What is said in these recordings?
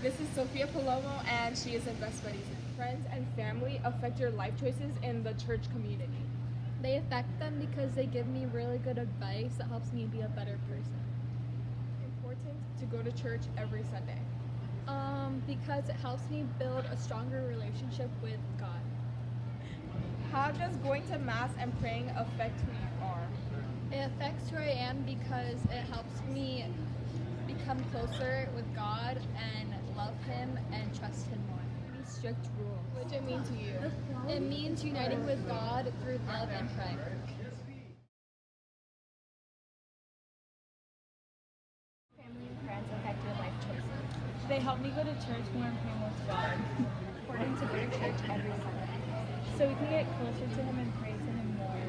This is Sofia Palomo, and she is a Best Buddies. Friends and family affect your life choices in the church community. They affect them because they give me really good advice that helps me be a better person. Important to go to church every Sunday. Because it helps me build a stronger relationship with God. How does going to Mass and praying affect who you are? It affects who I am because it helps me become closer with God and love Him and trust Him more. Any strict rules? What does it mean to you? It means uniting with God through love and prayer. Family and friends affect your life choices. They help me go to church more and pray more to God. Important to go to church every Sunday. So we can get closer to Him and pray to Him more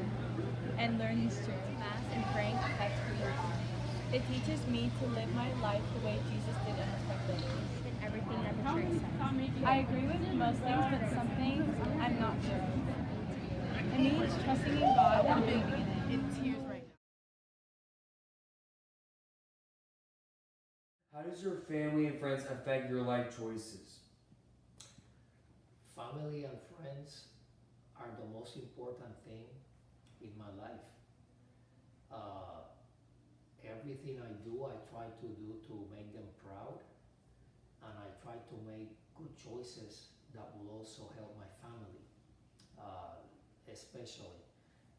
and learn His truth. Mass and praying affect who you are. It teaches me to live my life the way Jesus did and respect others. And everything that the church says. I agree with most things, but some things I'm not sure of. It means trusting in God and believing in Him. In tears right now. How does your family and friends affect your life choices? Family and friends are the most important thing in my life. Everything I do, I try to do to make them proud, and I try to make good choices that will also help my family, especially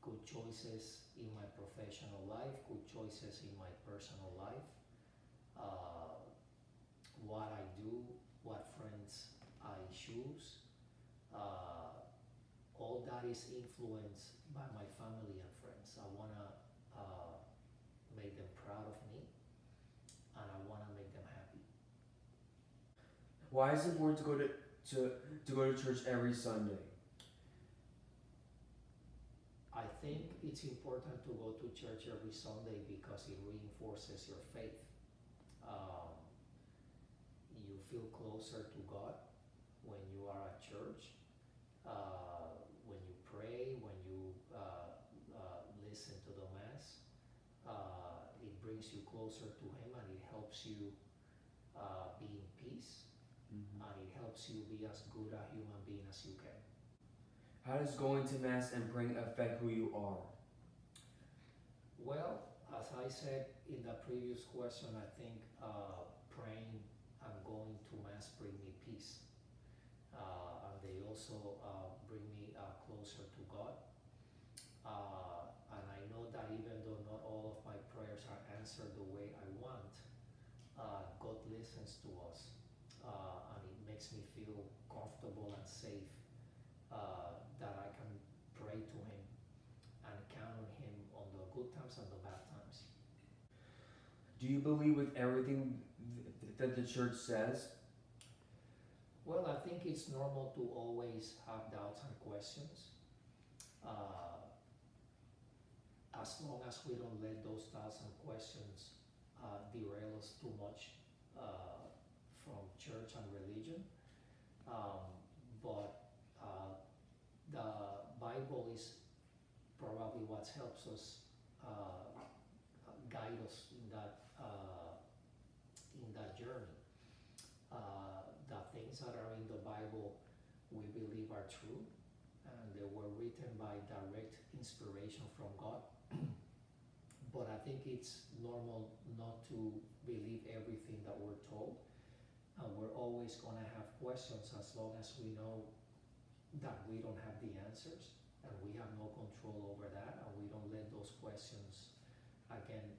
good choices in my professional life, good choices in my personal life, what I do, what friends I choose. All that is influenced by my family and friends. I wanna make them proud of me, and I wanna make them happy. Why is it important to go to church every Sunday? I think it's important to go to church every Sunday because it reinforces your faith. You feel closer to God when you are at church. When you pray, when you listen to the Mass, it brings you closer to Him, and it helps you be in peace, and it helps you be as good a human being as you can. How does going to Mass and praying affect who you are? Well, as I said in the previous question, I think praying and going to Mass bring me peace. And they also bring me closer to God. And I know that even though not all of my prayers are answered the way I want, God listens to us. And it makes me feel comfortable and safe that I can pray to Him and count on Him on the good times and the bad times. Do you believe with everything that the church says? Well, I think it's normal to always have doubts and questions. As long as we don't let those doubts and questions derail us too much from church and religion. But the Bible is probably what helps us guide us in that journey. The things that are in the Bible we believe are true, and they were written by direct inspiration from God. But I think it's normal not to believe everything that we're told, and we're always going to have questions as long as we know that we don't have the answers, and we have no control over that, and we don't let those questions again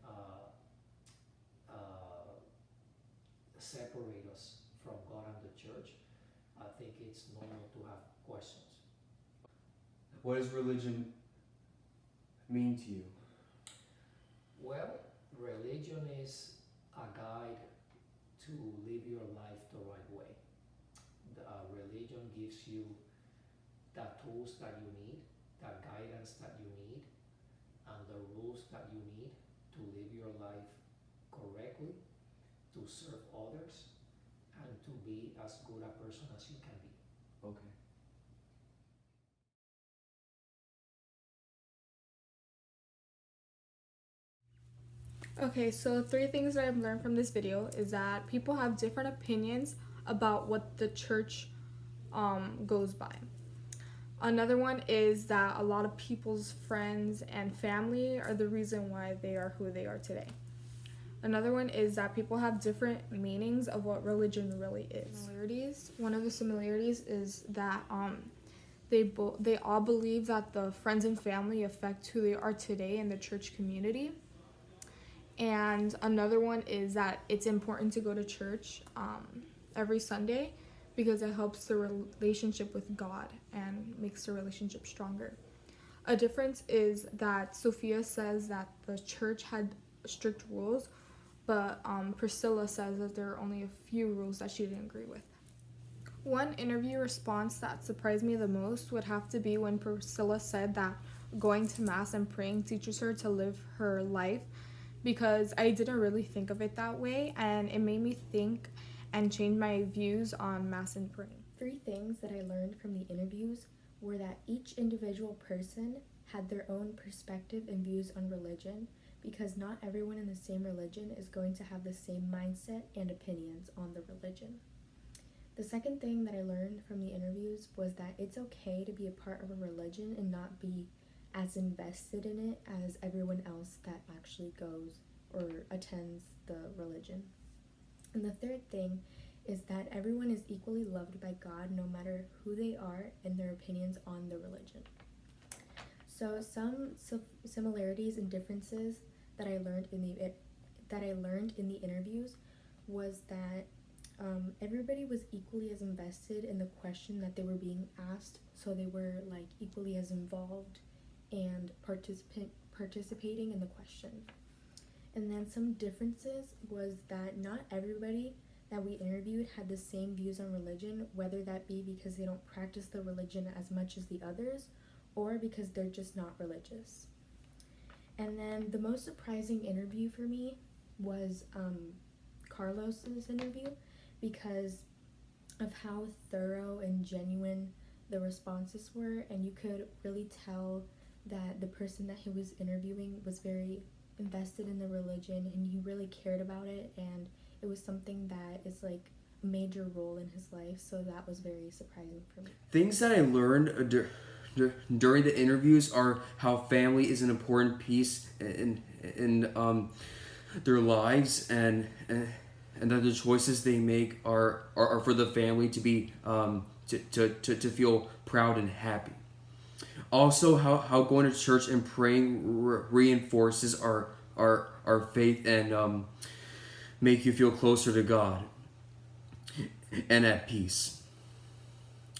separate us from God and the church. I think it's normal to have questions. What does religion mean to you? Well, religion is a guide to live your life the right way. Religion gives you the tools that you need, the guidance that you need, and the rules that you need to live your life correctly, to serve others, and to be as good a person as you can be. Okay. Okay, so 3 things that I've learned from this video is that people have different opinions about what the church goes by. Another one is that a lot of people's friends and family are the reason why they are who they are today. Another one is that people have different meanings of what religion really is. One of the similarities is that they all believe that the friends and family affect who they are today in the church community. And another one is that it's important to go to church every Sunday because it helps the relationship with God and makes the relationship stronger. A difference is that Sophia says that the church had strict rules, but Priscilla says that there are only a few rules that she didn't agree with. One interview response that surprised me the most would have to be when Priscilla said that going to Mass and praying teaches her to live her life, because I didn't really think of it that way, and it made me think and change my views on Mass and praying. 3 things that I learned from the interviews were that each individual person had their own perspective and views on religion, because not everyone in the same religion is going to have the same mindset and opinions on the religion. The second thing that I learned from the interviews was that it's okay to be a part of a religion and not be as invested in it as everyone else that actually goes or attends the religion. And the third thing is that everyone is equally loved by God no matter who they are and their opinions on the religion. So some similarities and differences that I learned in the interviews was that everybody was equally as invested in the question that they were being asked, so they were like equally as involved and participating in the question. And then some differences was that not everybody that we interviewed had the same views on religion, whether that be because they don't practice the religion as much as the others or because they're just not religious. And then the most surprising interview for me was Carlos's interview, because of how thorough and genuine the responses were, and you could really tell that the person that he was interviewing was very invested in the religion and he really cared about it, and it was something that is like a major role in his life, so that was very surprising for me. Things that I learned during the interviews are how family is an important piece in their lives, and that the choices they make are for the family to be to feel proud and happy. Also, how going to church and praying reinforces our faith and make you feel closer to God and at peace.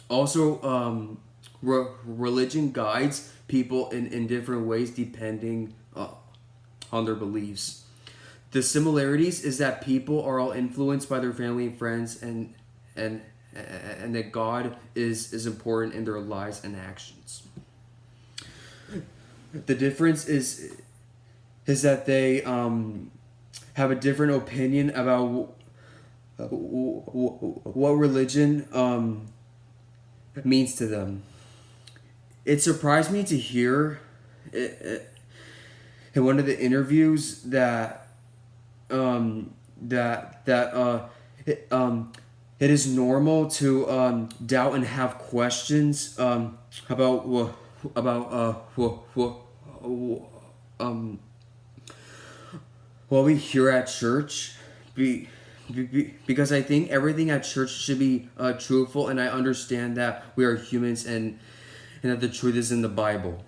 Also, religion guides people in different ways depending on their beliefs. The similarities is that people are all influenced by their family and friends, and that God is important in their lives and actions. The difference is that they have a different opinion about what religion means to them. It surprised me to hear in one of the interviews that it is normal to doubt and have questions about what we hear at church, because I think everything at church should be truthful, and I understand that we are humans and that the truth is in the Bible.